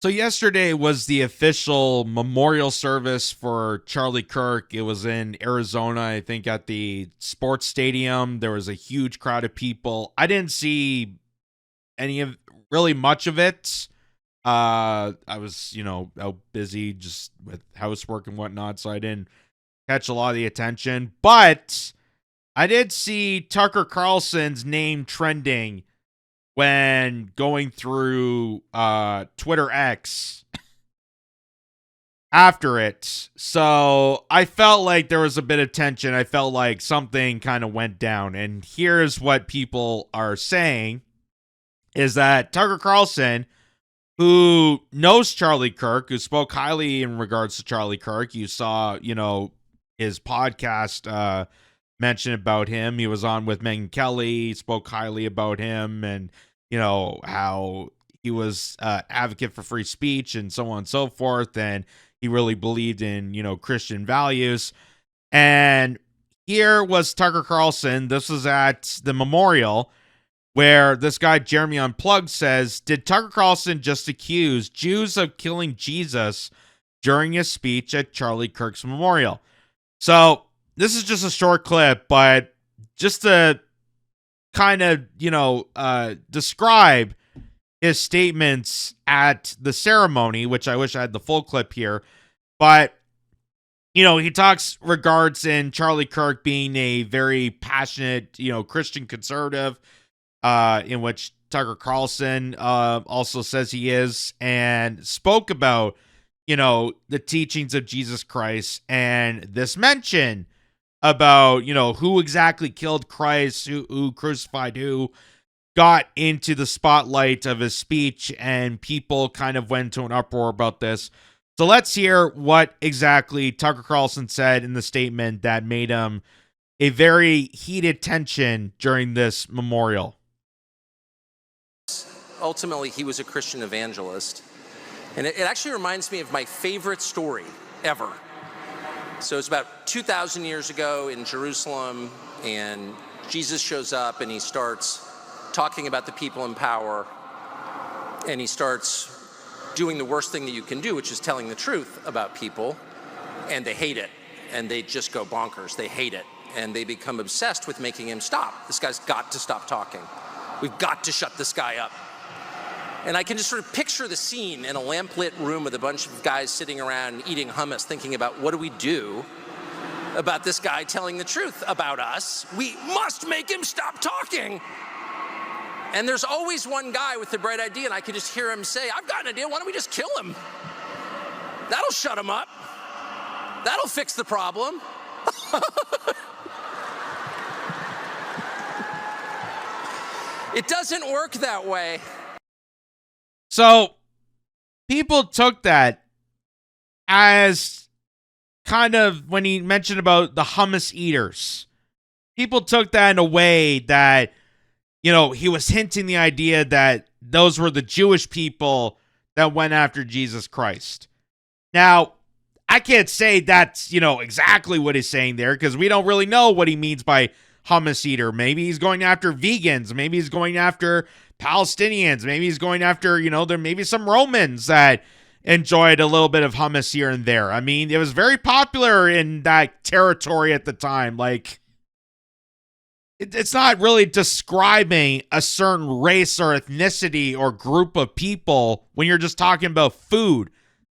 So yesterday was the official memorial service for Charlie Kirk. It was in Arizona, I think at the sports stadium. There was a huge crowd of people. I didn't see any of really much of it. I was, out busy just with housework and whatnot, so I didn't catch a lot of the attention. But I did see Tucker Carlson's name trending when going through Twitter X after it. So I felt like there was a bit of tension. I felt like something kind of went down. And here's what people are saying is that Tucker Carlson, who knows Charlie Kirk, who spoke highly in regards to Charlie Kirk, you saw, his podcast mention about him. He was on with Megyn Kelly, spoke highly about him and, how he was advocate for free speech and so on and so forth. And he really believed in, Christian values. And here was Tucker Carlson. This was at the memorial where this guy, Jeremy Unplugged, says, did Tucker Carlson just accuse Jews of killing Jesus during his speech at Charlie Kirk's memorial? So this is just a short clip, but just to kind of, describe his statements at the ceremony, which I wish I had the full clip here. But, he talks regards in Charlie Kirk being a very passionate, Christian conservative, in which Tucker Carlson also says he is, and spoke about, the teachings of Jesus Christ and this mention about, who exactly killed Christ, who crucified who, got into the spotlight of his speech, and people kind of went to an uproar about this. So let's hear what exactly Tucker Carlson said in the statement that made him a very heated tension during this memorial. Ultimately, he was a Christian evangelist. And it actually reminds me of my favorite story ever. So it's about 2,000 years ago in Jerusalem, and Jesus shows up and he starts talking about the people in power, and he starts doing the worst thing that you can do, which is telling the truth about people, and they hate it, and they just go bonkers. They hate it, and they become obsessed with making him stop. This guy's got to stop talking. We've got to shut this guy up. And I can just sort of picture the scene in a lamplit room with a bunch of guys sitting around eating hummus, thinking about what do we do about this guy telling the truth about us? We must make him stop talking. And there's always one guy with the bright idea, and I can just hear him say, I've got an idea, why don't we just kill him? That'll shut him up. That'll fix the problem. It doesn't work that way. So people took that as kind of when he mentioned about the hummus eaters. People took that in a way that, he was hinting the idea that those were the Jewish people that went after Jesus Christ. Now, I can't say that's, exactly what he's saying there because we don't really know what he means by hummus eater. Maybe he's going after vegans. Maybe he's going after Palestinians. Maybe he's going after, there may be some Romans that enjoyed a little bit of hummus here and there. I mean, it was very popular in that territory at the time. Like, it's not really describing a certain race or ethnicity or group of people when you're just talking about food.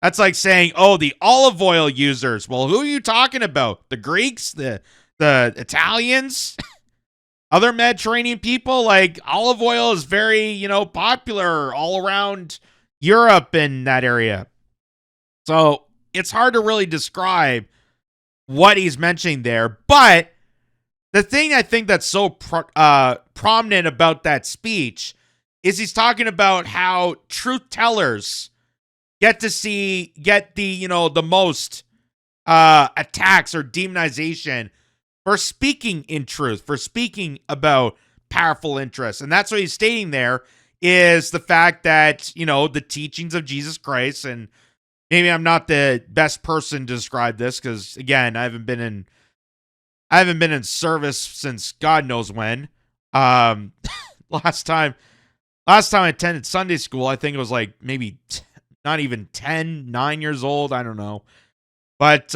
That's like saying, oh, the olive oil users. Well, who are you talking about? The Greeks? The Italians? Other Mediterranean people? Like, olive oil is very, popular all around Europe and that area. So it's hard to really describe what he's mentioning there. But the thing I think that's so prominent about that speech is he's talking about how truth tellers get the most attacks or demonization for speaking in truth, for speaking about powerful interests. And that's what he's stating there is the fact that, the teachings of Jesus Christ, and maybe I'm not the best person to describe this because, again, I haven't been in service since God knows when. Last time I attended Sunday school, I think it was like maybe not even 10, 9 years old. I don't know. But,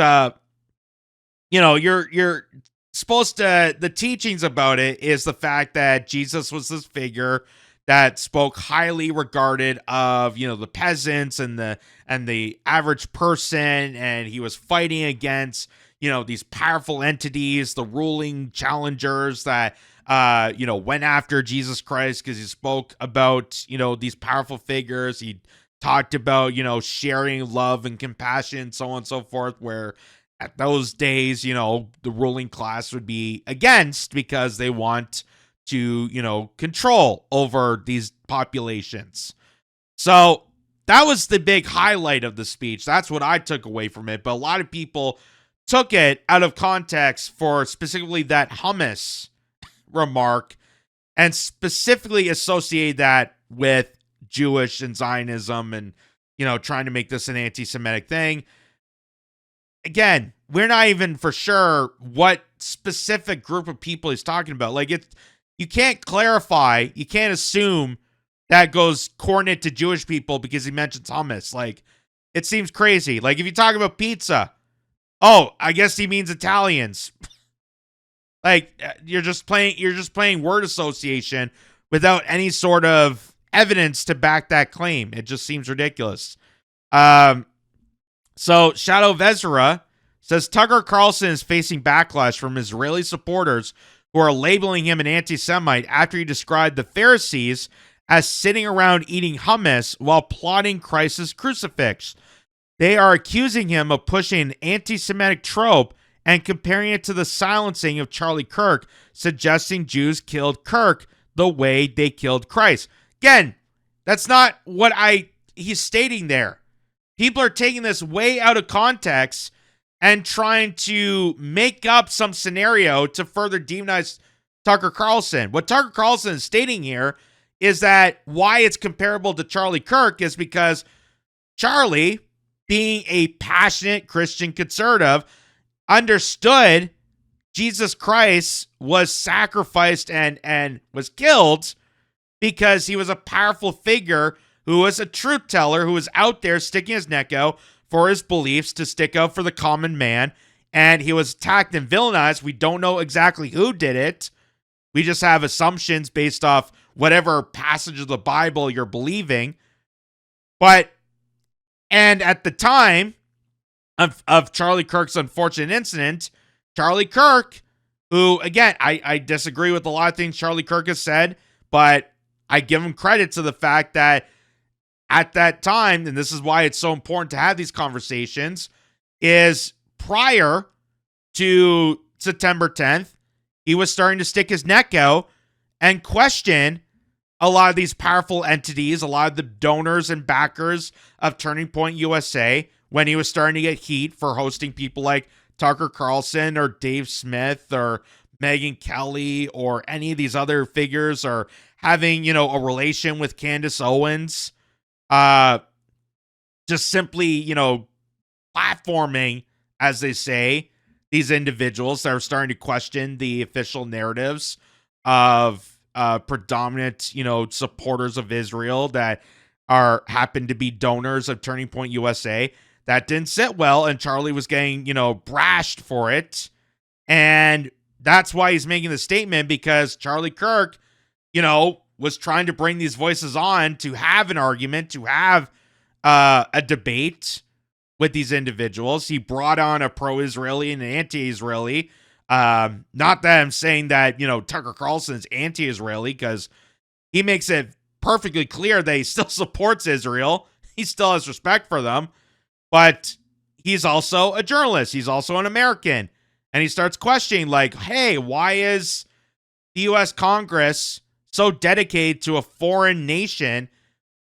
you're supposed to, the teachings about it is the fact that Jesus was this figure that spoke highly regarded of, the peasants and the average person. And he was fighting against, these powerful entities, the ruling challengers that, went after Jesus Christ because he spoke about, these powerful figures. He talked about, sharing love and compassion, so on and so forth, where at those days, the ruling class would be against because they want to, control over these populations. So that was the big highlight of the speech. That's what I took away from it. But a lot of people took it out of context for specifically that hummus remark and specifically associate that with Jewish and Zionism and, trying to make this an anti-Semitic thing. Again, we're not even for sure what specific group of people he's talking about. Like, you can't clarify, you can't assume that goes coordinate to Jewish people because he mentions hummus. Like, it seems crazy. Like, if you talk about pizza, oh, I guess he means Italians. Like, you're just playing word association without any sort of evidence to back that claim. It just seems ridiculous. So Shadow Vezra says Tucker Carlson is facing backlash from Israeli supporters who are labeling him an anti-Semite after he described the Pharisees as sitting around eating hummus while plotting Christ's crucifix. They are accusing him of pushing an anti-Semitic trope and comparing it to the silencing of Charlie Kirk, suggesting Jews killed Kirk the way they killed Christ. Again, that's not what he's stating there. People are taking this way out of context and trying to make up some scenario to further demonize Tucker Carlson. What Tucker Carlson is stating here is that why it's comparable to Charlie Kirk is because Charlie, being a passionate Christian conservative, understood Jesus Christ was sacrificed and was killed because he was a powerful figure who was a truth teller, who was out there sticking his neck out for his beliefs, to stick up for the common man. And he was attacked and villainized. We don't know exactly who did it. We just have assumptions based off whatever passage of the Bible you're believing. And at the time of Charlie Kirk's unfortunate incident, Charlie Kirk, who, again, I disagree with a lot of things Charlie Kirk has said, but I give him credit to the fact that at that time, and this is why it's so important to have these conversations, is prior to September 10th, he was starting to stick his neck out and question a lot of these powerful entities, a lot of the donors and backers of Turning Point USA, when he was starting to get heat for hosting people like Tucker Carlson or Dave Smith or Megyn Kelly or any of these other figures, or having, a relation with Candace Owens. Just simply, platforming, as they say, these individuals that are starting to question the official narratives of predominant, supporters of Israel that happen to be donors of Turning Point USA. That didn't sit well, and Charlie was getting, brashed for it. And that's why he's making the statement, because Charlie Kirk, was trying to bring these voices on to have an argument, to have a debate with these individuals. He brought on a pro-Israeli and an anti-Israeli. Not that I'm saying that, Tucker Carlson is anti-Israeli, because he makes it perfectly clear that he still supports Israel. He still has respect for them. But he's also a journalist. He's also an American. And he starts questioning, like, hey, why is the U.S. Congress so dedicated to a foreign nation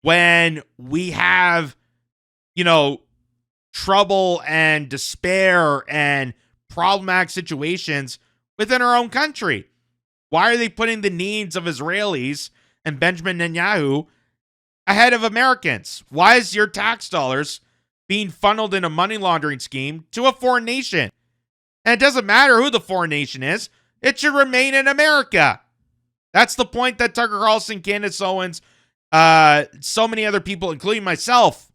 when we have, trouble and despair and problematic situations within our own country? Why are they putting the needs of Israelis and Benjamin Netanyahu ahead of Americans? Why is your tax dollars being funneled in a money laundering scheme to a foreign nation? And it doesn't matter who the foreign nation is. It should remain in America. That's the point that Tucker Carlson, Candace Owens, so many other people, including myself,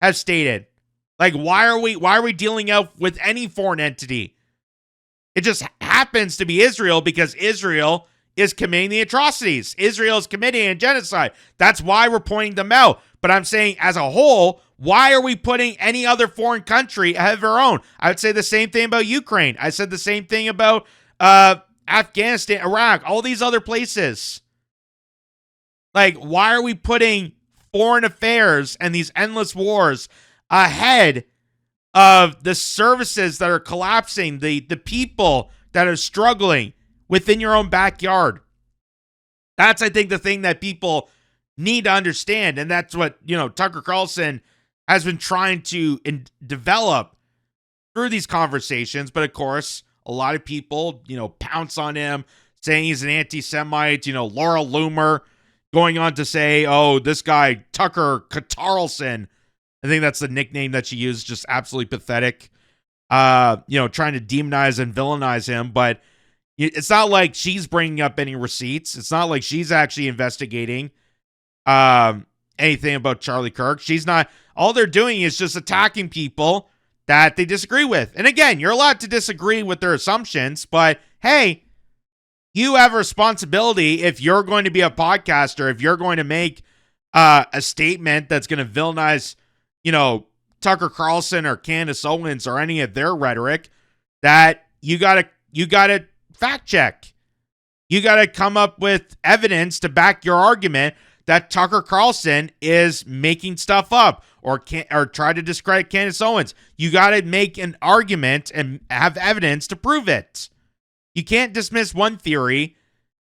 have stated. Like, why are we dealing out with any foreign entity? It just happens to be Israel because Israel is committing the atrocities. Israel is committing a genocide. That's why we're pointing them out. But I'm saying as a whole, why are we putting any other foreign country ahead of our own? I would say the same thing about Ukraine. I said the same thing about Afghanistan, Iraq, all these other places. Like, why are we putting foreign affairs and these endless wars ahead of the services that are collapsing, the people that are struggling within your own backyard? That's, I think, the thing that people need to understand. And that's what, Tucker Carlson has been trying to develop through these conversations. But of course, a lot of people, pounce on him, saying he's an anti-Semite, Laura Loomer going on to say, oh, this guy, Tucker Carlson, I think that's the nickname that she used, just absolutely pathetic. Trying to demonize and villainize him. But it's not like she's bringing up any receipts. It's not like she's actually investigating anything about Charlie Kirk. She's not. All they're doing is just attacking people that they disagree with. And again, you're allowed to disagree with their assumptions, but hey, you have a responsibility if you're going to be a podcaster, if you're going to make a statement that's going to villainize, Tucker Carlson or Candace Owens or any of their rhetoric, that you gotta fact check. You gotta come up with evidence to back your argument that Tucker Carlson is making stuff up or try to discredit Candace Owens. You gotta make an argument and have evidence to prove it. You can't dismiss one theory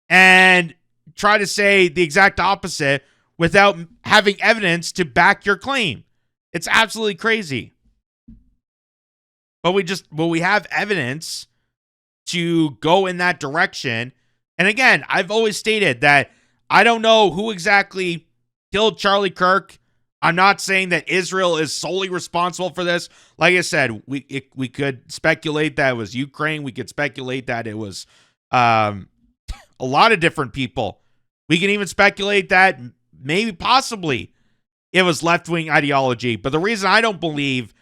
and try to say the exact opposite without having evidence to back your claim. It's absolutely crazy. But we have evidence to go in that direction. And again, I've always stated that I don't know who exactly killed Charlie Kirk. I'm not saying that Israel is solely responsible for this. Like I said, we could speculate that it was Ukraine. We could speculate that it was a lot of different people. We can even speculate that maybe possibly it was left-wing ideology. But the reason I don't believe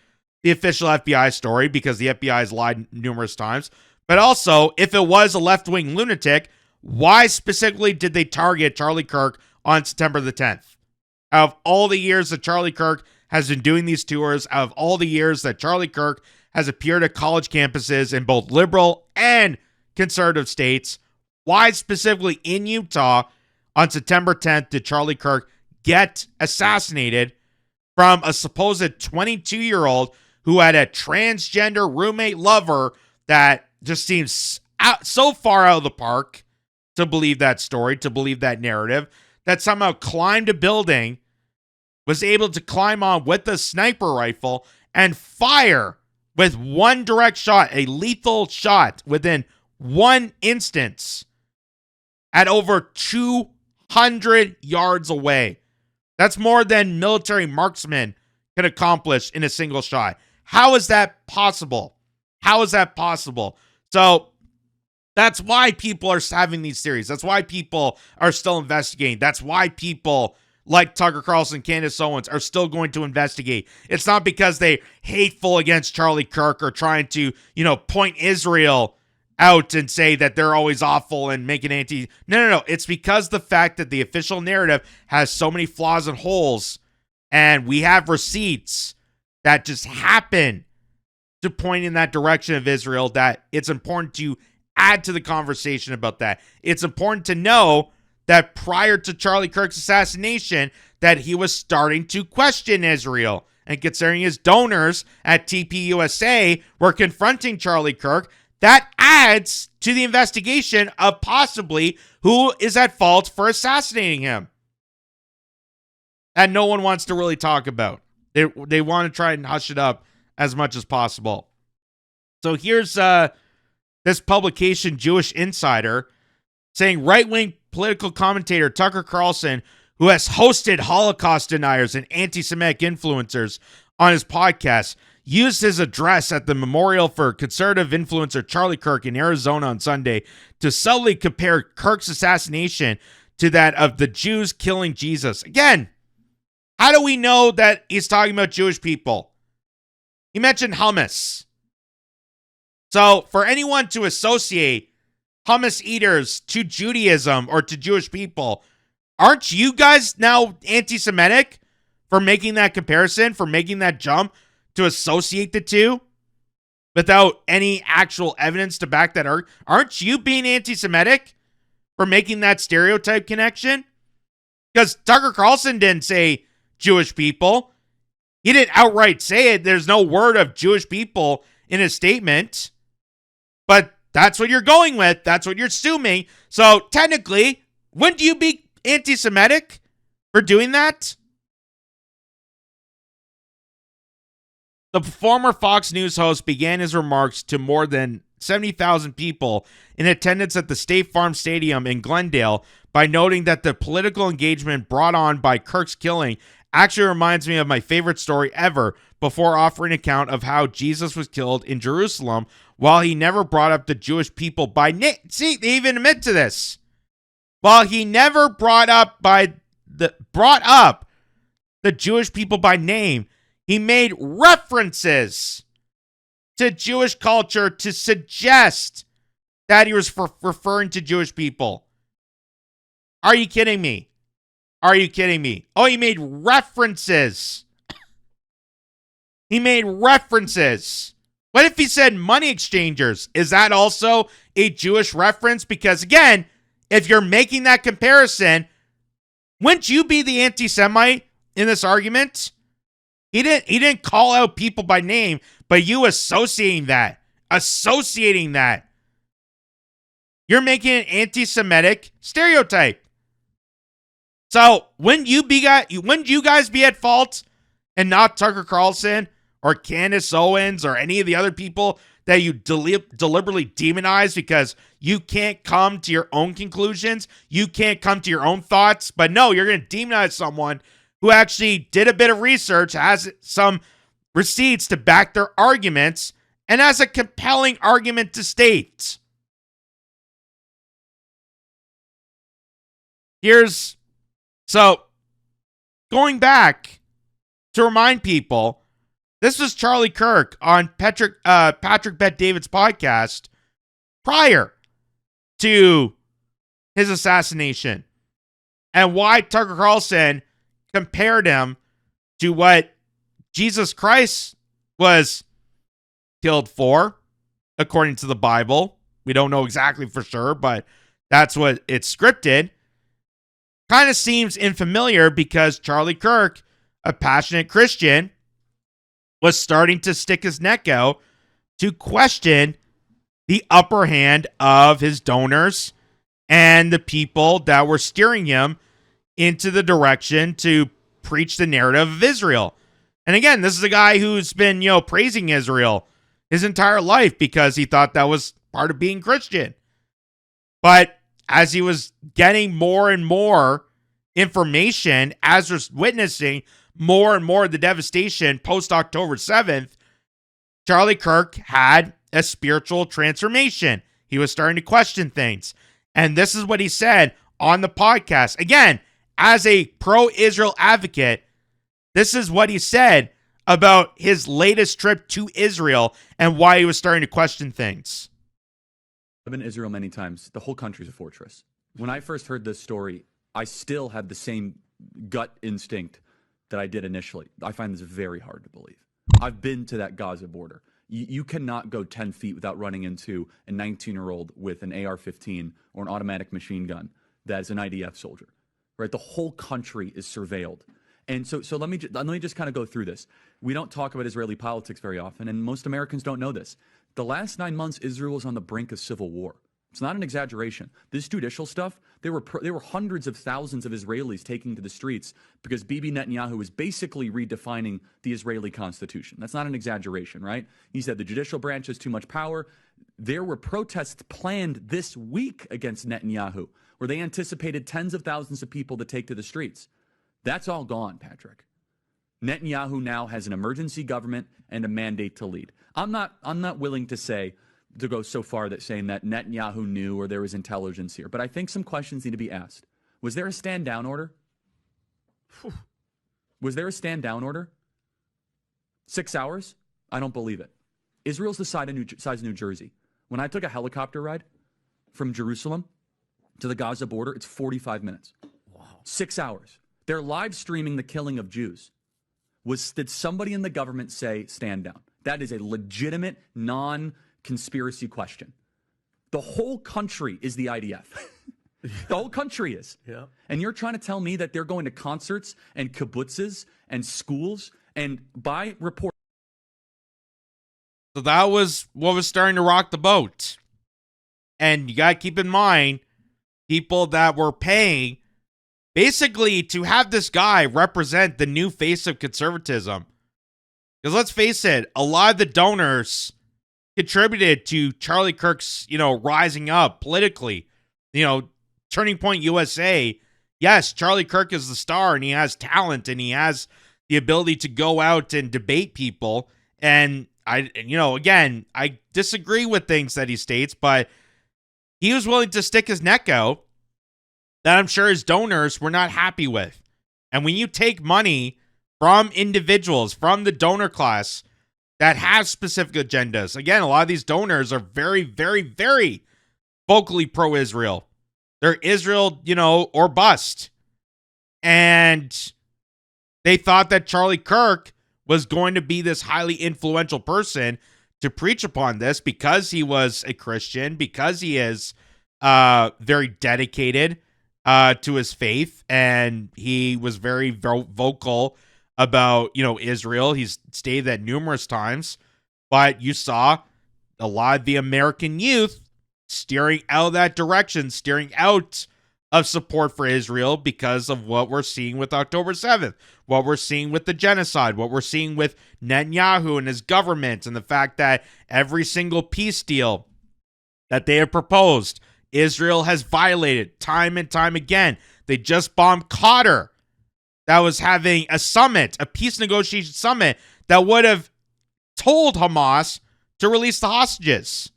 the official FBI story, because the FBI has lied numerous times, but also if it was a left-wing lunatic, why specifically did they target Charlie Kirk on September the 10th? Out of all the years that Charlie Kirk has been doing these tours, out of all the years that Charlie Kirk has appeared at college campuses in both liberal and conservative states, why specifically in Utah on September 10th did Charlie Kirk get assassinated from a supposed 22-year-old who had a transgender roommate lover that just seems so far out of the park to believe that story, to believe that narrative, that somehow climbed a building, was able to climb on with a sniper rifle and fire with one direct shot, a lethal shot within one instance at over 200 yards away. That's more than military marksmen can accomplish in a single shot. How is that possible? How is that possible? So that's why people are having these theories. That's why people are still investigating. That's why people like Tucker Carlson, Candace Owens are still going to investigate. It's not because they're hateful against Charlie Kirk or trying to, point Israel out and say that they're always awful and make an anti. No. It's because the fact that the official narrative has so many flaws and holes, and we have receipts that just happen to point in that direction of Israel, that it's important to add to the conversation about that. It's important to know that prior to Charlie Kirk's assassination, that he was starting to question Israel, and considering his donors at TPUSA were confronting Charlie Kirk, that adds to the investigation of possibly who is at fault for assassinating him. And no one wants to really talk about. They want to try and hush it up as much as possible. So here's this publication, Jewish Insider, saying right-wing political commentator Tucker Carlson, who has hosted Holocaust deniers and anti-Semitic influencers on his podcast, used his address at the memorial for conservative influencer Charlie Kirk in Arizona on Sunday to subtly compare Kirk's assassination to that of the Jews killing Jesus. Again, How do we know that he's talking about Jewish people? He mentioned hummus. So for anyone to associate hummus eaters to Judaism or to Jewish people, aren't you guys now anti-Semitic for making that comparison, for making that jump to associate the two without any actual evidence to back that argument? Aren't you being anti-Semitic for making that stereotype connection? Because Tucker Carlson didn't say Jewish people. He didn't outright say it. There's no word of Jewish people in his statement. But that's what you're going with. That's what you're assuming. So technically, wouldn't you be anti-Semitic for doing that? The former Fox News host began his remarks to more than 70,000 people in attendance at the State Farm Stadium in Glendale by noting that the political engagement brought on by Kirk's killing actually reminds me of my favorite story ever, before offering an account of how Jesus was killed in Jerusalem, while he never brought up the Jewish people by name. See, they even admit to this. While he never brought up the Jewish people by name, he made references to Jewish culture to suggest that he was referring to Jewish people. Are you kidding me? Are you kidding me? Oh, he made references. He made references. What if he said money exchangers? Is that also a Jewish reference? Because again, if you're making that comparison, wouldn't you be the anti-Semite in this argument? He didn't call out people by name, but you associating that. You're making an anti-Semitic stereotype. So wouldn't you guys be at fault and not Tucker Carlson or Candace Owens or any of the other people that you deliberately demonize because you can't come to your own conclusions? You can't come to your own thoughts. But no, you're going to demonize someone who actually did a bit of research, has some receipts to back their arguments, and has a compelling argument to state. So, going back to remind people, this was Charlie Kirk on Patrick Bet-David's podcast prior to his assassination, and why Tucker Carlson compared him to what Jesus Christ was killed for, according to the Bible. We don't know exactly for sure, but that's what it's scripted. Kind of seems unfamiliar because Charlie Kirk, a passionate Christian, was starting to stick his neck out to question the upper hand of his donors and the people that were steering him into the direction to preach the narrative of Israel. And again, this is a guy who's been, praising Israel his entire life because he thought that was part of being Christian. But as he was getting more and more information, as was witnessing more and more of the devastation post-October 7th, Charlie Kirk had a spiritual transformation. He was starting to question things. And this is what he said on the podcast. Again, as a pro-Israel advocate, this is what he said about his latest trip to Israel and why he was starting to question things. I've been to Israel many times. The whole country's a fortress. When I first heard this story, I still had the same gut instinct that I did initially. I find this very hard to believe. I've been to that Gaza border. You cannot go 10 feet without running into a 19-year-old with an AR-15 or an automatic machine gun that is an IDF soldier. Right? The whole country is surveilled. And so let me just kind of go through this. We don't talk about Israeli politics very often, and most Americans don't know this. The last 9 months, Israel was on the brink of civil war. It's not an exaggeration. This judicial stuff, there were hundreds of thousands of Israelis taking to the streets because Bibi Netanyahu was basically redefining the Israeli constitution. That's not an exaggeration, right? He said the judicial branch has too much power. There were protests planned this week against Netanyahu, where they anticipated tens of thousands of people to take to the streets. That's all gone, Patrick. Netanyahu now has an emergency government and a mandate to lead. I'm not willing to go so far that saying that Netanyahu knew or there was intelligence here, but I think some questions need to be asked. Was there a stand down order? Was there a stand down order? 6 hours? I don't believe it. Israel's the size of New Jersey. When I took a helicopter ride from Jerusalem to the Gaza border, it's 45 minutes. Wow. 6 hours. They're live streaming the killing of Jews. Did somebody in the government say stand down? That is a legitimate, non-conspiracy question. The whole country is the IDF. The whole country is. Yeah. And you're trying to tell me that they're going to concerts and kibbutzes and schools and by report. So that was what was starting to rock the boat. And you got to keep in mind, people that were paying basically to have this guy represent the new face of conservatism. Because let's face it, a lot of the donors contributed to Charlie Kirk's, rising up politically. Turning Point USA, yes, Charlie Kirk is the star and he has talent and he has the ability to go out and debate people. And I disagree with things that he states, but he was willing to stick his neck out that I'm sure his donors were not happy with. And when you take money from individuals, from the donor class that have specific agendas, again, a lot of these donors are very, very, very vocally pro-Israel. They're Israel, or bust. And they thought that Charlie Kirk was going to be this highly influential person to preach upon this because he was a Christian, because he is very dedicated to his faith, and he was very vocal about, Israel. He's stated that numerous times, but you saw a lot of the American youth steering out of that direction, steering out of support for Israel because of what we're seeing with October 7th, what we're seeing with the genocide, what we're seeing with Netanyahu and his government, and the fact that every single peace deal that they have proposed, Israel has violated time and time again. They just bombed Qatar, that was having a summit, a peace negotiation summit, that would have told Hamas to release the hostages.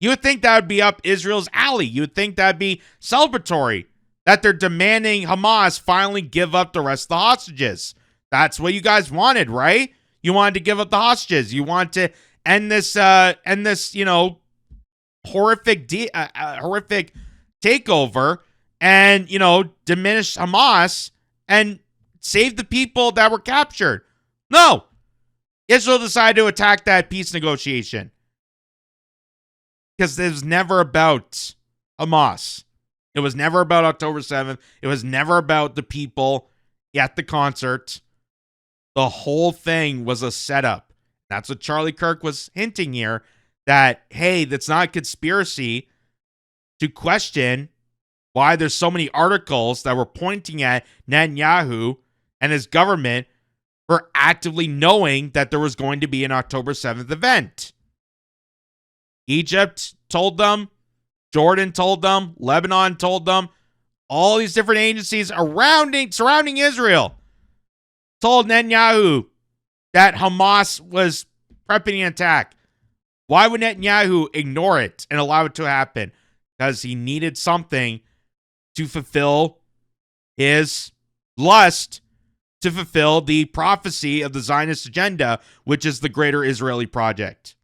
You would think that would be up Israel's alley. You would think that would be celebratory, that they're demanding Hamas finally give up the rest of the hostages. That's what you guys wanted, right? You wanted to give up the hostages. You want to end this, horrific takeover and, diminish Hamas and save the people that were captured. No. Israel decided to attack that peace negotiation. Because it was never about Hamas. It was never about October 7th. It was never about the people at the concert. The whole thing was a setup. That's what Charlie Kirk was hinting here, that, hey, that's not a conspiracy to question why there's so many articles that were pointing at Netanyahu and his government for actively knowing that there was going to be an October 7th event. Egypt told them, Jordan told them, Lebanon told them, all these different agencies surrounding Israel told Netanyahu that Hamas was prepping an attack. Why would Netanyahu ignore it and allow it to happen? Because he needed something to fulfill his lust, to fulfill the prophecy of the Zionist agenda, which is the greater Israeli project.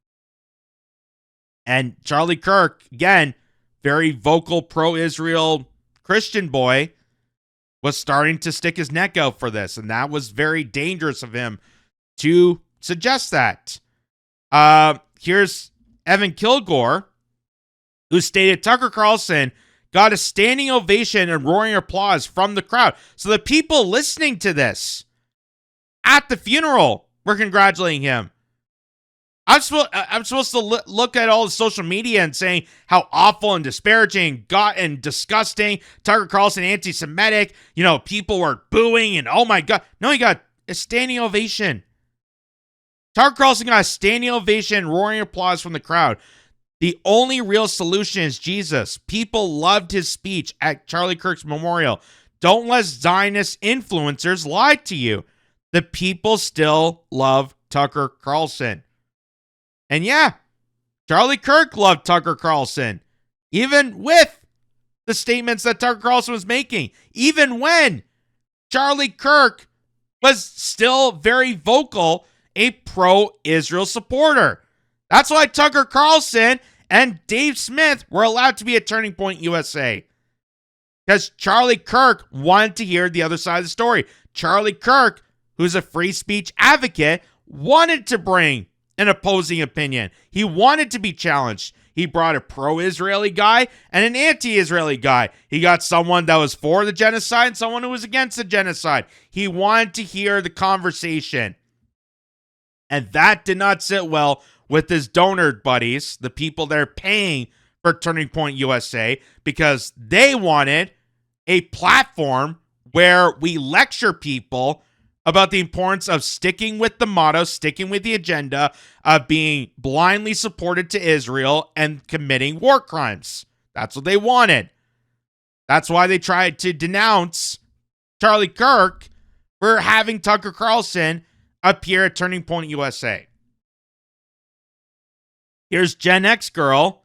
And Charlie Kirk, again, very vocal pro-Israel Christian boy, was starting to stick his neck out for this. And that was very dangerous of him to suggest that. Here's Evan Kilgore, who stated Tucker Carlson got a standing ovation and roaring applause from the crowd. So the people listening to this at the funeral were congratulating him. I'm supposed to look at all the social media and saying how awful and disparaging and disgusting, Tucker Carlson anti-Semitic, people were booing and oh my God. No, he got a standing ovation. Tucker Carlson got a standing ovation, roaring applause from the crowd. The only real solution is Jesus. People loved his speech at Charlie Kirk's memorial. Don't let Zionist influencers lie to you. The people still love Tucker Carlson. And yeah, Charlie Kirk loved Tucker Carlson, even with the statements that Tucker Carlson was making. Even when Charlie Kirk was still very vocal, a pro-Israel supporter. That's why Tucker Carlson and Dave Smith were allowed to be at Turning Point USA. Because Charlie Kirk wanted to hear the other side of the story. Charlie Kirk, who's a free speech advocate, wanted to bring an opposing opinion. He wanted to be challenged. He brought a pro-Israeli guy and an anti-Israeli guy. He got someone that was for the genocide and someone who was against the genocide. He wanted to hear the conversation. And that did not sit well with his donor buddies, the people that are paying for Turning Point USA, because they wanted a platform where we lecture people about the importance of sticking with the motto, sticking with the agenda of being blindly supported to Israel and committing war crimes. That's what they wanted. That's why they tried to denounce Charlie Kirk for having Tucker Carlson appear at Turning Point USA. Here's Gen X girl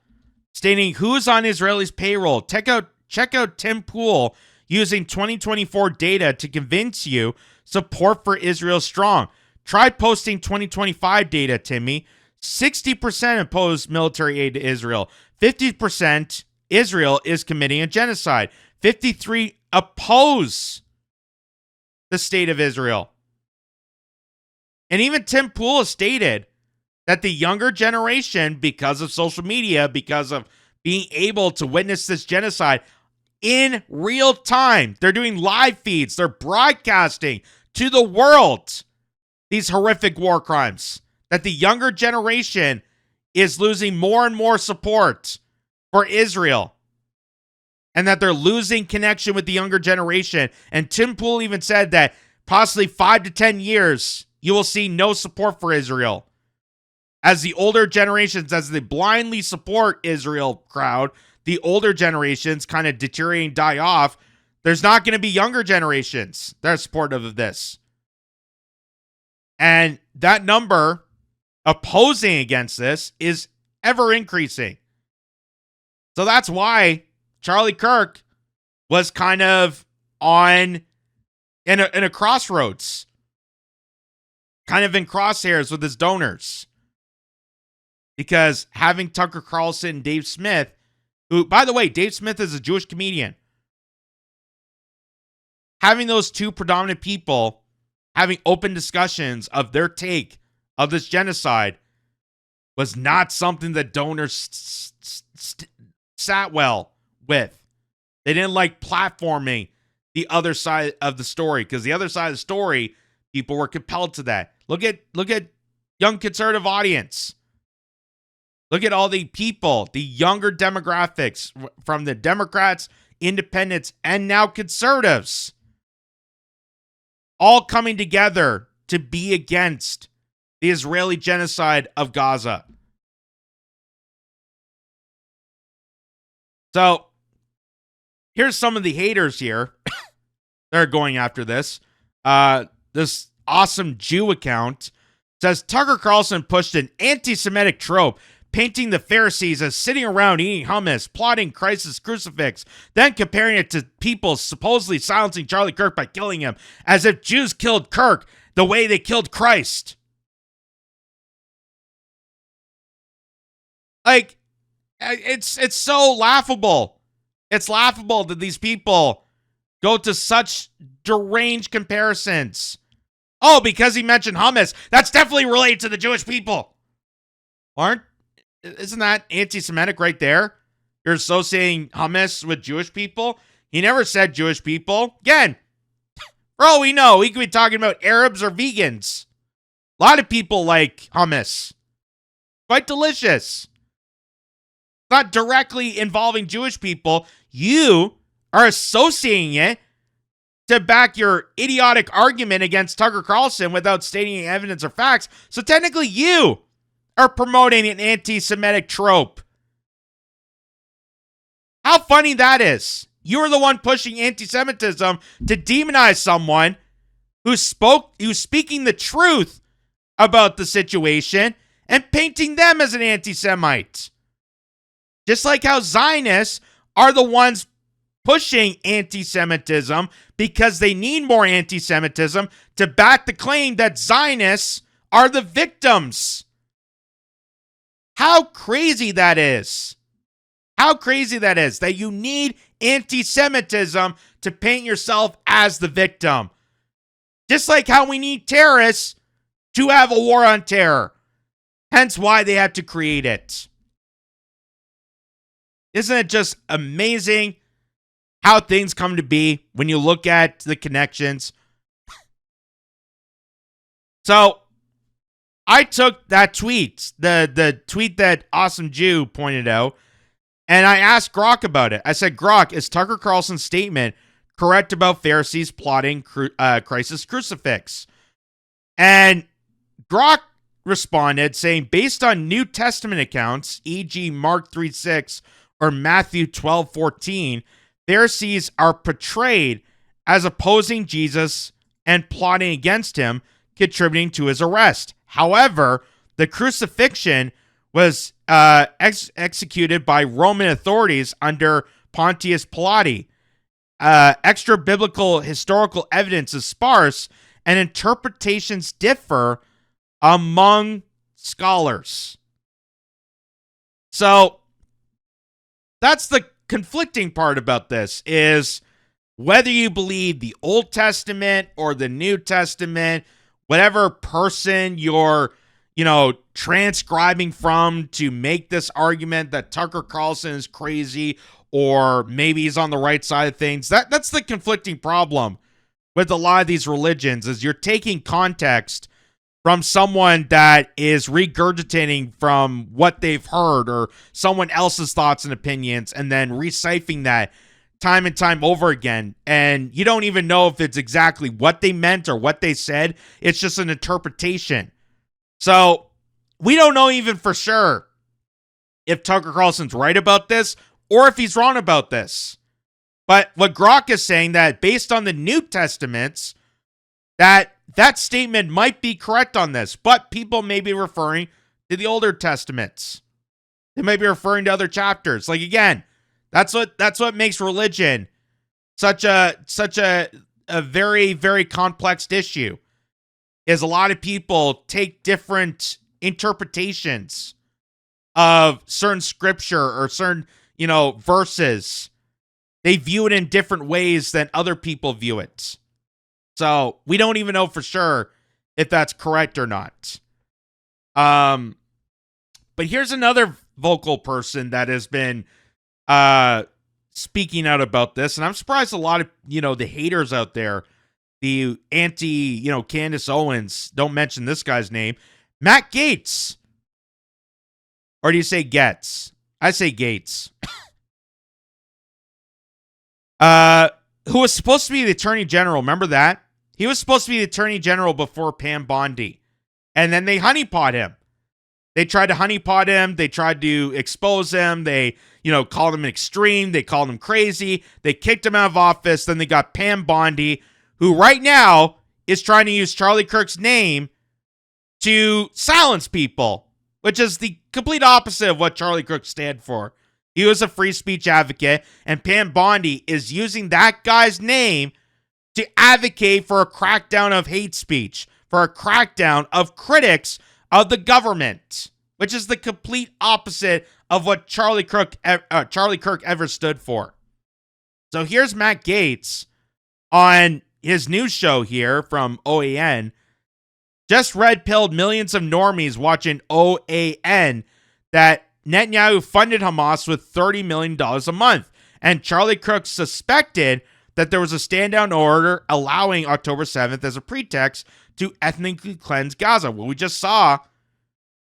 stating who's on Israelis' payroll. Check out Tim Pool using 2024 data to convince you support for Israel strong. Try posting 2025 data, Timmy. 60% oppose military aid to Israel. 50% Israel is committing a genocide. 53% oppose the state of Israel. And even Tim Pool has stated that the younger generation, because of social media, because of being able to witness this genocide in real time, they're doing live feeds, they're broadcasting to the world these horrific war crimes, that the younger generation is losing more and more support for Israel, and that they're losing connection with the younger generation. And Tim Pool even said that possibly 5 to 10 years, you will see no support for Israel. As the older generations, as the blindly support Israel crowd, the older generations kind of deteriorate and die off, there's not going to be younger generations that are supportive of this. And that number opposing against this is ever increasing. So that's why Charlie Kirk was kind of in a crossroads, kind of in crosshairs with his donors. Because having Tucker Carlson and Dave Smith, who, by the way, Dave Smith is a Jewish comedian, having those two predominant people having open discussions of their take of this genocide was not something that donors sat well with. They didn't like platforming the other side of the story, because the other side of the story, people were compelled to that. Look at young conservative audience. Look at all the people, the younger demographics from the Democrats, independents, and now conservatives, all coming together to be against the Israeli genocide of Gaza. So, here's some of the haters here that are going after this. This awesome Jew account says Tucker Carlson pushed an anti-Semitic trope, painting the Pharisees as sitting around eating hummus, plotting Christ's crucifix, then comparing it to people supposedly silencing Charlie Kirk by killing him, as if Jews killed Kirk the way they killed Christ. Like, it's so laughable. It's laughable that these people go to such deranged comparisons. Oh, because he mentioned hummus, that's definitely related to the Jewish people. Isn't that anti-Semitic right there? You're associating hummus with Jewish people. He never said Jewish people. Again, for all we know, he could be talking about Arabs or vegans. A lot of people like hummus. Quite delicious. Not directly involving Jewish people. You are associating it to back your idiotic argument against Tucker Carlson without stating evidence or facts. So technically you are promoting an anti-Semitic trope. How funny that is. You're the one pushing anti-Semitism to demonize someone who's speaking the truth about the situation and painting them as an anti-Semite. Just like how Zionists are the ones pushing anti-Semitism because they need more anti-Semitism to back the claim that Zionists are the victims. How crazy that is. How crazy that is, that you need anti-Semitism to paint yourself as the victim. Just like how we need terrorists to have a war on terror. Hence why they had to create it. Isn't it just amazing how things come to be when you look at the connections? So, I took that tweet, the tweet that Awesome Jew pointed out, and I asked Grok about it. I said, Grok, is Tucker Carlson's statement correct about Pharisees plotting Christ's crucifix? And Grok responded saying, based on New Testament accounts, e.g. Mark 3:6 or Matthew 12:14, Pharisees are portrayed as opposing Jesus and plotting against him, contributing to his arrest. However, the crucifixion was executed by Roman authorities under Pontius Pilate. Extra biblical historical evidence is sparse, and interpretations differ among scholars. So that's the conflicting part about this, is whether you believe the Old Testament or the New Testament, whatever person you're, transcribing from to make this argument that Tucker Carlson is crazy or maybe he's on the right side of things. That's the conflicting problem with a lot of these religions, is you're taking context from someone that is regurgitating from what they've heard or someone else's thoughts and opinions and then reciting that time and time over again. And you don't even know if it's exactly what they meant or what they said. It's just an interpretation. So we don't know even for sure if Tucker Carlson's right about this or if he's wrong about this. But what Grok is saying, that based on the New Testaments, that statement might be correct on this, but people may be referring to the older Testaments. They may be referring to other chapters. Like, again, that's what makes religion such a very, very complex issue, is a lot of people take different interpretations of certain scripture or certain, verses. They view it in different ways than other people view it. So we don't even know for sure if that's correct or not. But here's another vocal person that has been speaking out about this, and I'm surprised a lot of, the haters out there, the anti, Candace Owens, don't mention this guy's name, Matt Gaetz. Or do you say Getz? I say Gaetz. Who was supposed to be the Attorney General. Remember that? He was supposed to be the Attorney General before Pam Bondi. And then they honeypot him. They tried to honeypot him. They tried to expose him. They, called him extreme. They called him crazy. They kicked him out of office. Then they got Pam Bondi, who right now is trying to use Charlie Kirk's name to silence people, which is the complete opposite of what Charlie Kirk stood for. He was a free speech advocate, and Pam Bondi is using that guy's name to advocate for a crackdown of hate speech, for a crackdown of critics of the government, which is the complete opposite of what Charlie Kirk ever stood for. So here's Matt Gaetz on his news show here from OAN. Just red-pilled millions of normies watching OAN that Netanyahu funded Hamas with $30 million a month. And Charlie Kirk suspected that there was a stand-down order allowing October 7th as a pretext to ethnically cleanse Gaza. Well, we just saw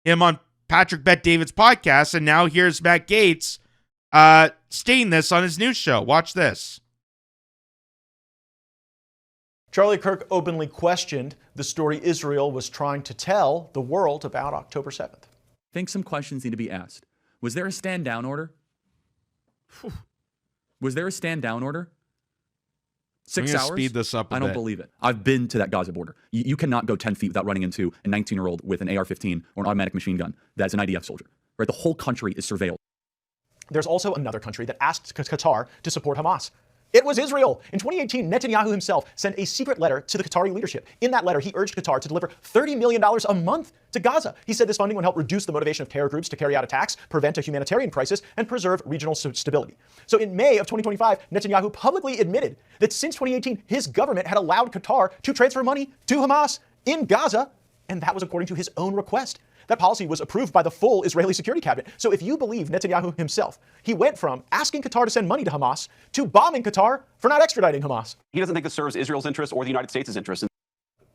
him on Patrick Bet-David's podcast, and now here's Matt Gaetz stating this on his news show. Watch this. Charlie Kirk openly questioned the story Israel was trying to tell the world about October 7th. I think some questions need to be asked. Was there a stand-down order? Was there a stand-down order? 6 hours? Speed this up a I don't bit. believe it. I've been to that Gaza border. You cannot go 10 feet without running into a 19-year-old with an AR-15 or an automatic machine gun that's an IDF soldier. Right? The whole country is surveilled. There's also another country that asked Qatar to support Hamas. It was Israel. In 2018, Netanyahu himself sent a secret letter to the Qatari leadership. In that letter, he urged Qatar to deliver $30 million a month to Gaza. He said this funding would help reduce the motivation of terror groups to carry out attacks, prevent a humanitarian crisis, and preserve regional stability. So in May of 2025, Netanyahu publicly admitted that since 2018, his government had allowed Qatar to transfer money to Hamas in Gaza, and that was according to his own request. That policy was approved by the full Israeli security cabinet. So if you believe Netanyahu himself, he went from asking Qatar to send money to Hamas to bombing Qatar for not extraditing Hamas. He doesn't think this serves Israel's interest or the United States' interest.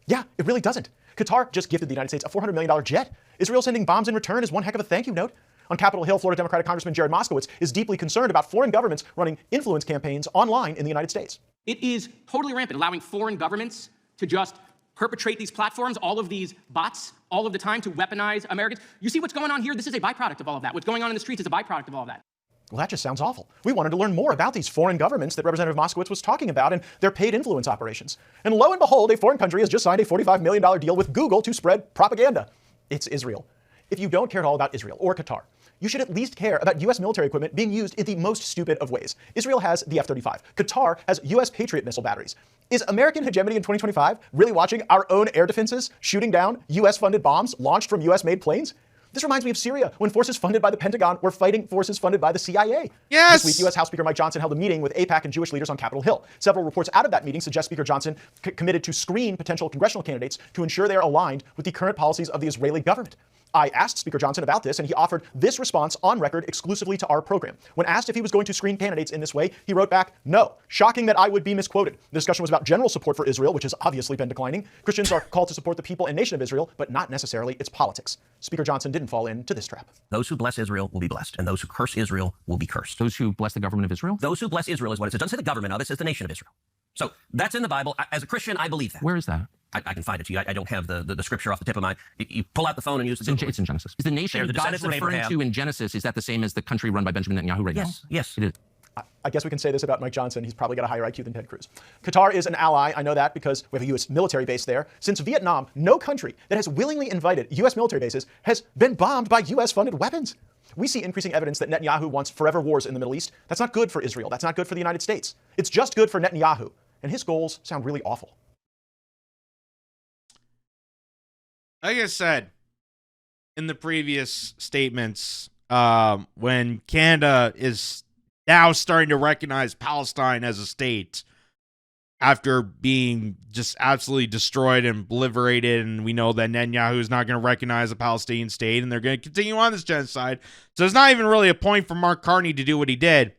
Yeah, it really doesn't. Qatar just gifted the United States a $400 million jet. Israel sending bombs in return is one heck of a thank you note. On Capitol Hill, Florida Democratic Congressman Jared Moskowitz is deeply concerned about foreign governments running influence campaigns online in the United States. It is totally rampant, allowing foreign governments to just perpetrate these platforms, all of these bots, all of the time to weaponize Americans. You see what's going on here? This is a byproduct of all of that. What's going on in the streets is a byproduct of all of that. Well, that just sounds awful. We wanted to learn more about these foreign governments that Representative Moskowitz was talking about and their paid influence operations. And lo and behold, a foreign country has just signed a $45 million deal with Google to spread propaganda. It's Israel. If you don't care at all about Israel or Qatar, you should at least care about U.S. military equipment being used in the most stupid of ways. Israel has the F-35. Qatar has U.S. Patriot missile batteries. Is American hegemony in 2025 really watching our own air defenses shooting down U.S.-funded bombs launched from U.S.-made planes? This reminds me of Syria, when forces funded by the Pentagon were fighting forces funded by the CIA. Yes! This week, U.S. House Speaker Mike Johnson held a meeting with AIPAC and Jewish leaders on Capitol Hill. Several reports out of that meeting suggest Speaker Johnson committed to screen potential congressional candidates to ensure they are aligned with the current policies of the Israeli government. I asked Speaker Johnson about this, and he offered this response on record exclusively to our program. When asked if he was going to screen candidates in this way, he wrote back, "No. Shocking that I would be misquoted." The discussion was about general support for Israel, which has obviously been declining. Christians are called to support the people and nation of Israel, but not necessarily its politics. Speaker Johnson didn't fall into this trap. Those who bless Israel will be blessed, and those who curse Israel will be cursed. Those who bless the government of Israel? Those who bless Israel is what it says. It doesn't say the government of it, says the nation of Israel. So that's in the Bible. As a Christian, I believe that. Where is that? I can find it to you. I don't have the scripture off the tip of my... You pull out the phone and use it. It's in Genesis. Is the nation God's referring to in Genesis, is that the same as the country run by Benjamin Netanyahu right now? Yes. It is. I guess we can say this about Mike Johnson. He's probably got a higher IQ than Ted Cruz. Qatar is an ally. I know that because we have a U.S. military base there. Since Vietnam, no country that has willingly invited U.S. military bases has been bombed by U.S.-funded weapons. We see increasing evidence that Netanyahu wants forever wars in the Middle East. That's not good for Israel. That's not good for the United States. It's just good for Netanyahu. And his goals sound really awful. Like I said in the previous statements, when Canada is now starting to recognize Palestine as a state after being just absolutely destroyed and obliterated, and we know that Netanyahu is not going to recognize a Palestinian state, and they're going to continue on this genocide. So it's not even really a point for Mark Carney to do what he did.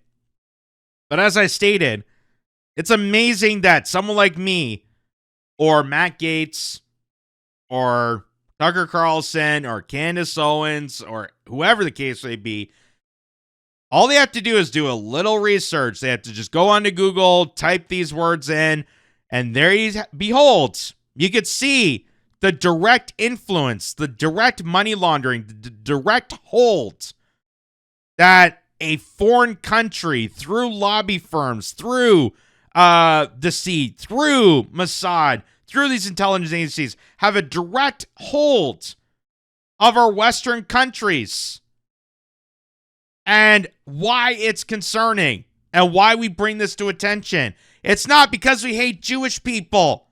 But as I stated, it's amazing that someone like me, or Matt Gaetz, or Tucker Carlson, or Candace Owens, or whoever the case may be, all they have to do is do a little research. They have to just go onto Google, type these words in, and there you behold, you could see the direct influence, the direct money laundering, the direct hold that a foreign country, through lobby firms, through deceit, through Mossad, through these intelligence agencies, have a direct hold of our Western countries. And why it's concerning and why we bring this to attention. It's not because we hate Jewish people.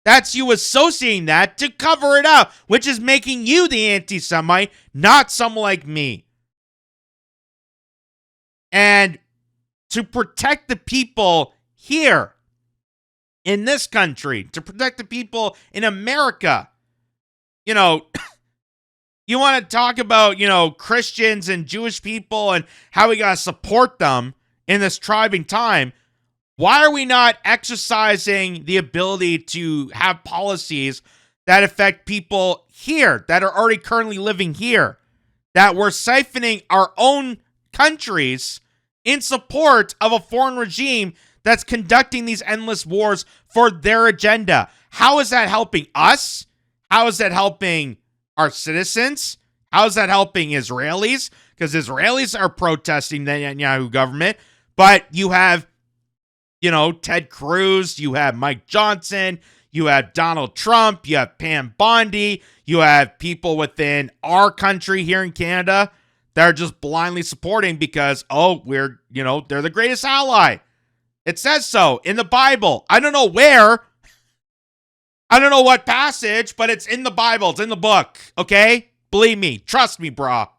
That's you associating that to cover it up, which is making you the anti-Semite, not someone like me. And to protect the people here in this country, to protect the people in America, you know, you want to talk about, you know, Christians and Jewish people and how we got to support them in this trying time. Why are we not exercising the ability to have policies that affect people here that are already currently living here, that we're siphoning our own countries in support of a foreign regime that's conducting these endless wars for their agenda? How is that helping us? How is that helping our citizens? How is that helping Israelis? Because Israelis are protesting the Netanyahu government, but you have, you know, Ted Cruz, you have Mike Johnson, you have Donald Trump, you have Pam Bondi, you have people within our country here in Canada that are just blindly supporting because, they're the greatest ally. It says so in the Bible. I don't know where. I don't know what passage, but it's in the Bible. It's in the book. Okay? Believe me. Trust me, brah.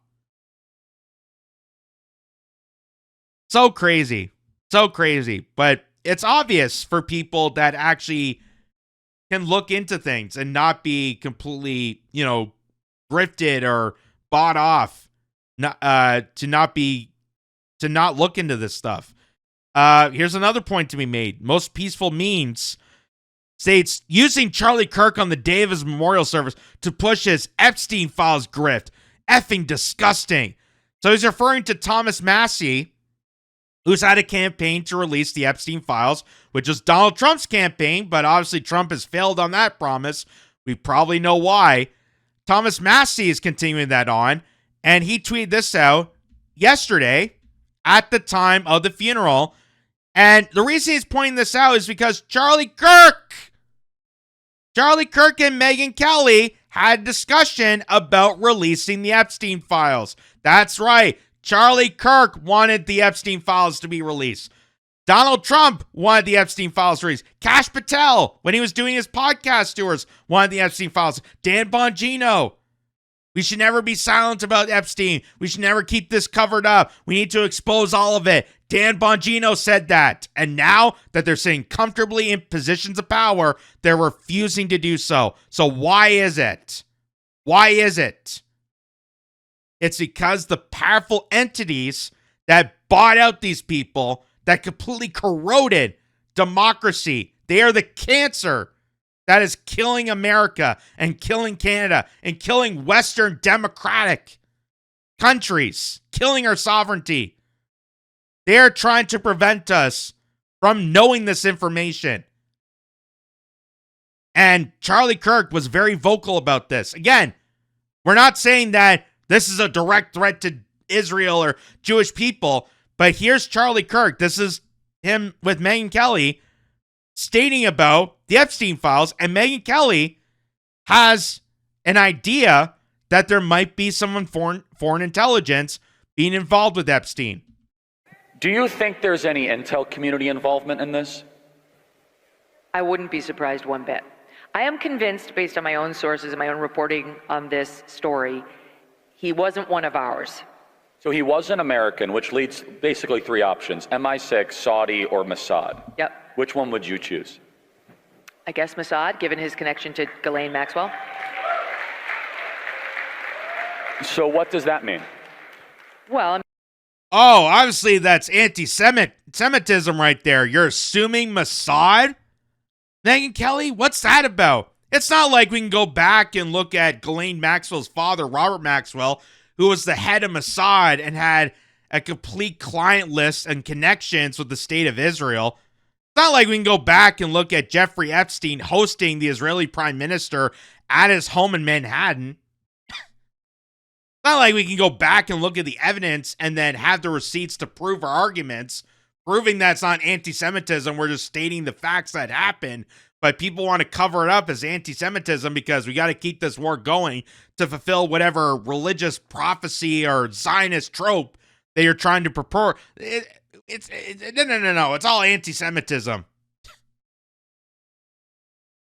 So crazy. So crazy. But it's obvious for people that actually can look into things and not be completely, drifted or bought off to not look into this stuff. Here's another point to be made. Most peaceful means states using Charlie Kirk on the day of his memorial service to push his Epstein files grift. Effing disgusting. So he's referring to Thomas Massie, who's had a campaign to release the Epstein files, which is Donald Trump's campaign, but obviously Trump has failed on that promise. We probably know why. Thomas Massie is continuing that on, and he tweeted this out yesterday at the time of the funeral. And the reason he's pointing this out is because Charlie Kirk and Megyn Kelly had a discussion about releasing the Epstein files. That's right. Charlie Kirk wanted the Epstein files to be released. Donald Trump wanted the Epstein files released. Kash Patel, when he was doing his podcast tours, wanted the Epstein files. Dan Bongino. We should never be silent about Epstein. We should never keep this covered up. We need to expose all of it. Dan Bongino said that. And now that they're sitting comfortably in positions of power, they're refusing to do so. So why is it? Why is it? It's because the powerful entities that bought out these people, that completely corroded democracy, they are the cancer that is killing America and killing Canada and killing Western democratic countries, killing our sovereignty. They are trying to prevent us from knowing this information. And Charlie Kirk was very vocal about this. Again, we're not saying that this is a direct threat to Israel or Jewish people, but here's Charlie Kirk. This is him with Megyn Kelly stating about the Epstein files, and Megyn Kelly has an idea that there might be someone foreign intelligence being involved with Epstein. Do you think there's any intel community involvement in this? I wouldn't be surprised one bit. I am convinced, based on my own sources and my own reporting on this story, he wasn't one of ours. So he was an American, which leads basically three options: MI6, Saudi, or Mossad. Yep. Which one would you choose? I guess Mossad, given his connection to Ghislaine Maxwell. So what does that mean? Well, obviously that's anti-Semitism right there. You're assuming Mossad? Megyn Kelly, what's that about? It's not like we can go back and look at Ghislaine Maxwell's father, Robert Maxwell, who was the head of Mossad and had a complete client list and connections with the state of Israel. It's not like we can go back and look at Jeffrey Epstein hosting the Israeli prime minister at his home in Manhattan. It's not like we can go back and look at the evidence and then have the receipts to prove our arguments, proving that's not anti-Semitism. We're just stating the facts that happened. But people want to cover it up as anti-Semitism because we got to keep this war going to fulfill whatever religious prophecy or Zionist trope that you're trying to purport. No. It's all anti-Semitism.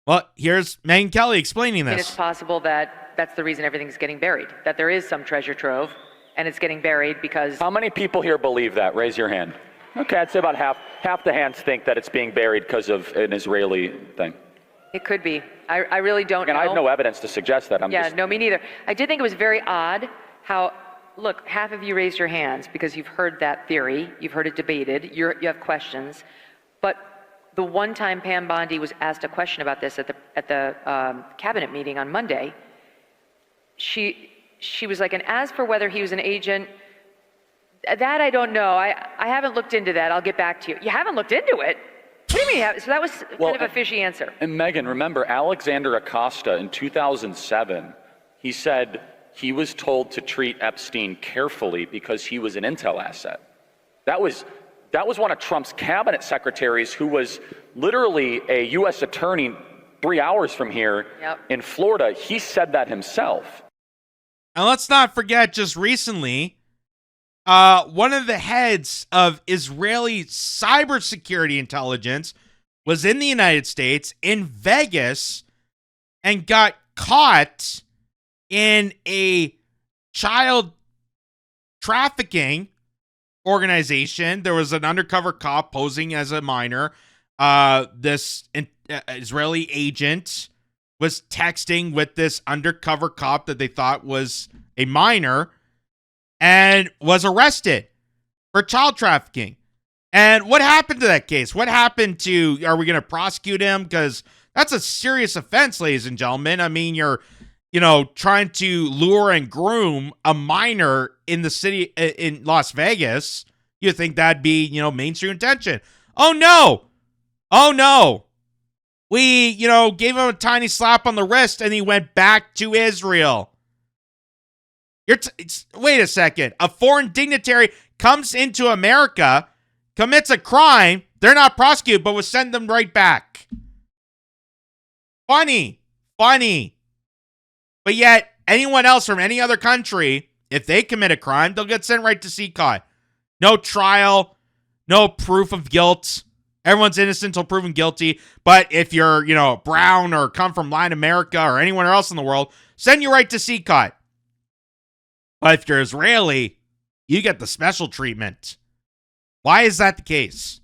Well, here's Megyn Kelly explaining this. it's possible that that's the reason everything's getting buried, that there is some treasure trove, and it's getting buried because... How many people here believe that? Raise your hand. Okay, I'd say about half the hands think that it's being buried because of an Israeli thing. It could be. I really don't know. And I have no evidence to suggest that. No, me neither. I did think it was very odd how, look, half of you raised your hands because you've heard that theory, you've heard it debated, you have questions, but the one time Pam Bondi was asked a question about this at the cabinet meeting on Monday, she was like, and as for whether he was an agent, that I don't know. I haven't looked into that. I'll get back to you. You haven't looked into it? What do you mean? So that was kind of a fishy answer. And Megyn, remember Alexander Acosta in 2007, he said he was told to treat Epstein carefully because he was an intel asset. That was one of Trump's cabinet secretaries who was literally a U.S. attorney 3 hours from here in Florida. He said that himself. And let's not forget, just recently, one of the heads of Israeli cybersecurity intelligence was in the United States, in Vegas, and got caught in a child trafficking organization. There was an undercover cop posing as a minor. This Israeli agent was texting with this undercover cop that they thought was a minor and was arrested for child trafficking. And what happened to that case? What happened to, are we going to prosecute him? Because that's a serious offense, ladies and gentlemen. I mean, you're, trying to lure and groom a minor in the city, in Las Vegas. You think that'd be, mainstream attention. Oh, no. We, gave him a tiny slap on the wrist and he went back to Israel. Wait a second. A foreign dignitary comes into America, commits a crime, they're not prosecuted, but will send them right back. Funny. But yet, anyone else from any other country, if they commit a crime, they'll get sent right to CCOT. No trial, no proof of guilt. Everyone's innocent until proven guilty. But if you're, brown or come from Latin America or anywhere else in the world, send you right to CCOT. But if you're Israeli, you get the special treatment. Why is that the case?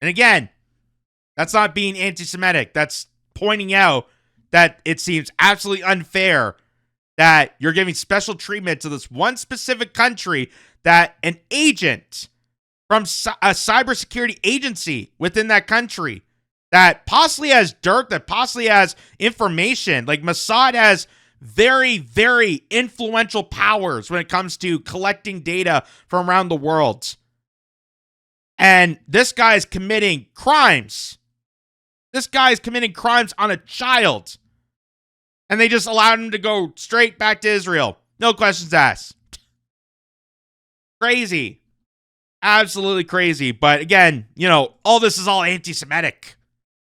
And again, that's not being anti-Semitic. That's pointing out that it seems absolutely unfair that you're giving special treatment to this one specific country, that an agent from a cybersecurity agency within that country that possibly has dirt, that possibly has information, like Mossad has very, very influential powers when it comes to collecting data from around the world. And this guy is committing crimes. On a child. And they just allowed him to go straight back to Israel. No questions asked. Crazy. Absolutely crazy. But again, all this is all anti-Semitic.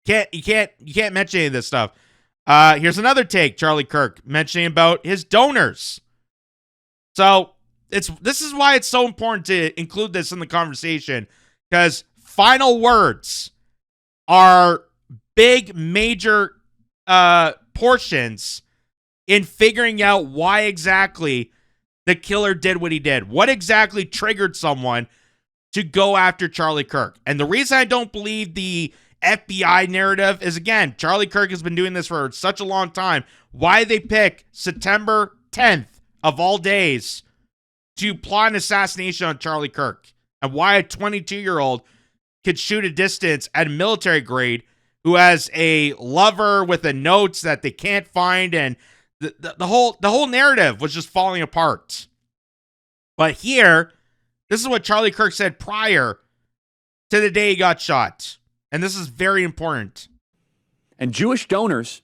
You can't mention any of this stuff. Here's another take, Charlie Kirk, mentioning about his donors. So this is why it's so important to include this in the conversation, because final words are big, major portions in figuring out why exactly the killer did what he did. What exactly triggered someone to go after Charlie Kirk. And the reason I don't believe the FBI narrative is, again, Charlie Kirk has been doing this for such a long time. Why they pick September 10th of all days to plot an assassination on Charlie Kirk, and why a 22-year-old could shoot a distance at a military grade who has a lover with a notes that they can't find, and the whole narrative was just falling apart. But here, this is what Charlie Kirk said prior to the day he got shot. And this is very important. And Jewish donors,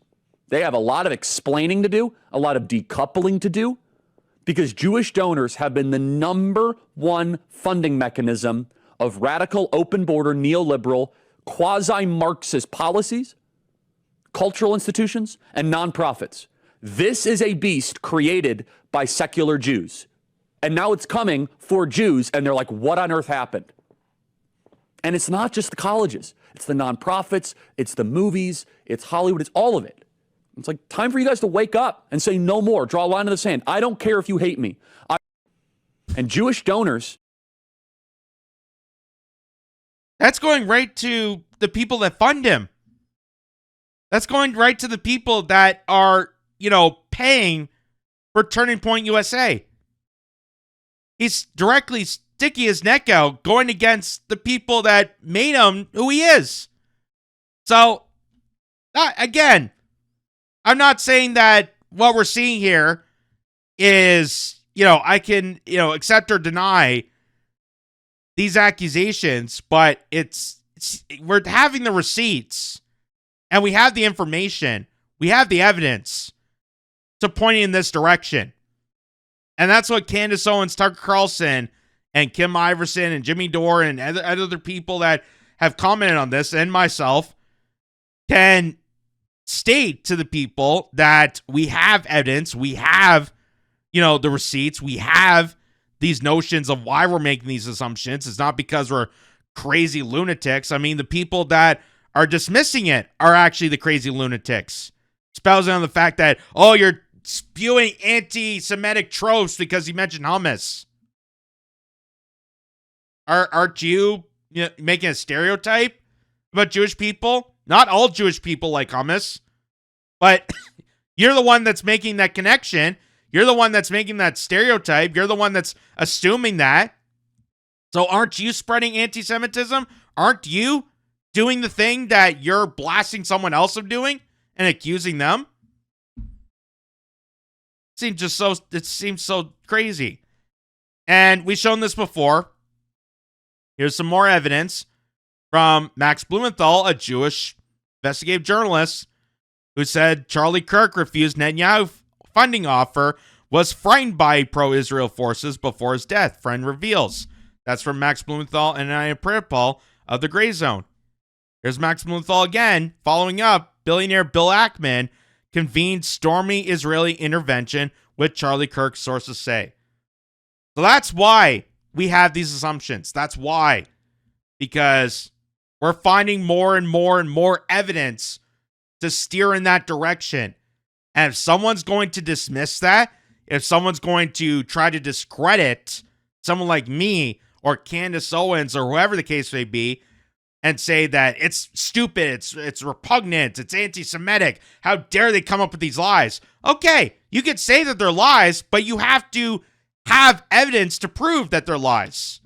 they have a lot of explaining to do, a lot of decoupling to do, because Jewish donors have been the number one funding mechanism of radical, open border, neoliberal, quasi-Marxist policies, cultural institutions, and nonprofits. This is a beast created by secular Jews. And now it's coming for Jews, and they're like, what on earth happened? And it's not just the colleges. It's the nonprofits, it's the movies, it's Hollywood, it's all of it. It's like, time for you guys to wake up and say no more. Draw a line in the sand. I don't care if you hate me. And Jewish donors. That's going right to the people that fund him. That's going right to the people that are, paying for Turning Point USA. He's directly sticking his neck out, going against the people that made him who he is. So, again, I'm not saying that what we're seeing here is, I can, accept or deny these accusations, but we're having the receipts and we have the information, we have the evidence to point in this direction. And that's what Candace Owens, Tucker Carlson, and Kim Iverson, and Jimmy Dore, and other people that have commented on this, and myself, can state to the people that we have evidence, we have, the receipts. We have these notions of why we're making these assumptions. It's not because we're crazy lunatics. I mean, the people that are dismissing it are actually the crazy lunatics, espousing on the fact that, oh, you're spewing anti-Semitic tropes because you mentioned hummus. Aren't you making a stereotype about Jewish people? Not all Jewish people like hummus, but you're the one that's making that connection. You're the one that's making that stereotype. You're the one that's assuming that. So aren't you spreading anti-Semitism? Aren't you doing the thing that you're blasting someone else of doing and accusing them? It seems so crazy. And we've shown this before. Here's some more evidence from Max Blumenthal, a Jewish investigative journalist, who said Charlie Kirk refused Netanyahu funding offer, was frightened by pro-Israel forces before his death, friend reveals. That's from Max Blumenthal and anti-imperialism of the Gray Zone. Here's Max Blumenthal again, following up. Billionaire Bill Ackman convened stormy Israeli intervention with Charlie Kirk, sources say. So that's why we have these assumptions. That's why. Because we're finding more and more and more evidence to steer in that direction. And if someone's going to dismiss that, if someone's going to try to discredit someone like me or Candace Owens or whoever the case may be, and say that it's stupid, it's repugnant, it's anti-Semitic, how dare they come up with these lies? Okay, you could say that they're lies, but you have to have evidence to prove that they're lies.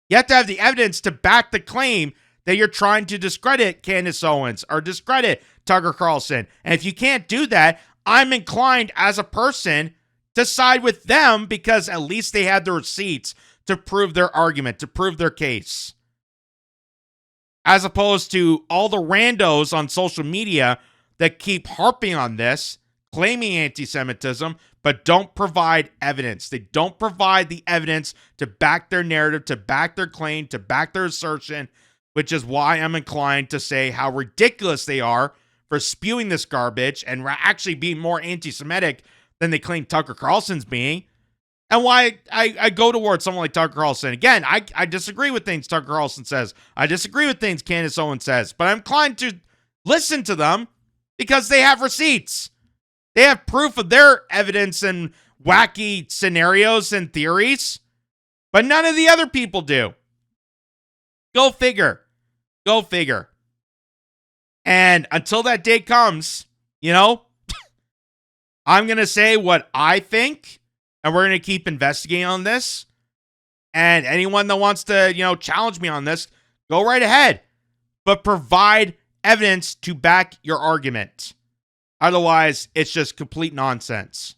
You have to have the evidence to back the claim that you're trying to discredit Candace Owens or discredit Tucker Carlson. And if you can't do that, I'm inclined as a person to side with them because at least they had the receipts to prove their argument, to prove their case. As opposed to all the randos on social media that keep harping on this, claiming anti-Semitism, but don't provide evidence. They don't provide the evidence to back their narrative, to back their claim, to back their assertion, which is why I'm inclined to say how ridiculous they are for spewing this garbage and actually being more anti-Semitic than they claim Tucker Carlson's being. And why I go towards someone like Tucker Carlson. Again, I disagree with things Tucker Carlson says. I disagree with things Candace Owens says. But I'm inclined to listen to them because they have receipts. They have proof of their evidence and wacky scenarios and theories. But none of the other people do. Go figure. Go figure. And until that day comes, I'm going to say what I think. And we're going to keep investigating on this. And anyone that wants to, challenge me on this, go right ahead. But provide evidence to back your argument. Otherwise, it's just complete nonsense.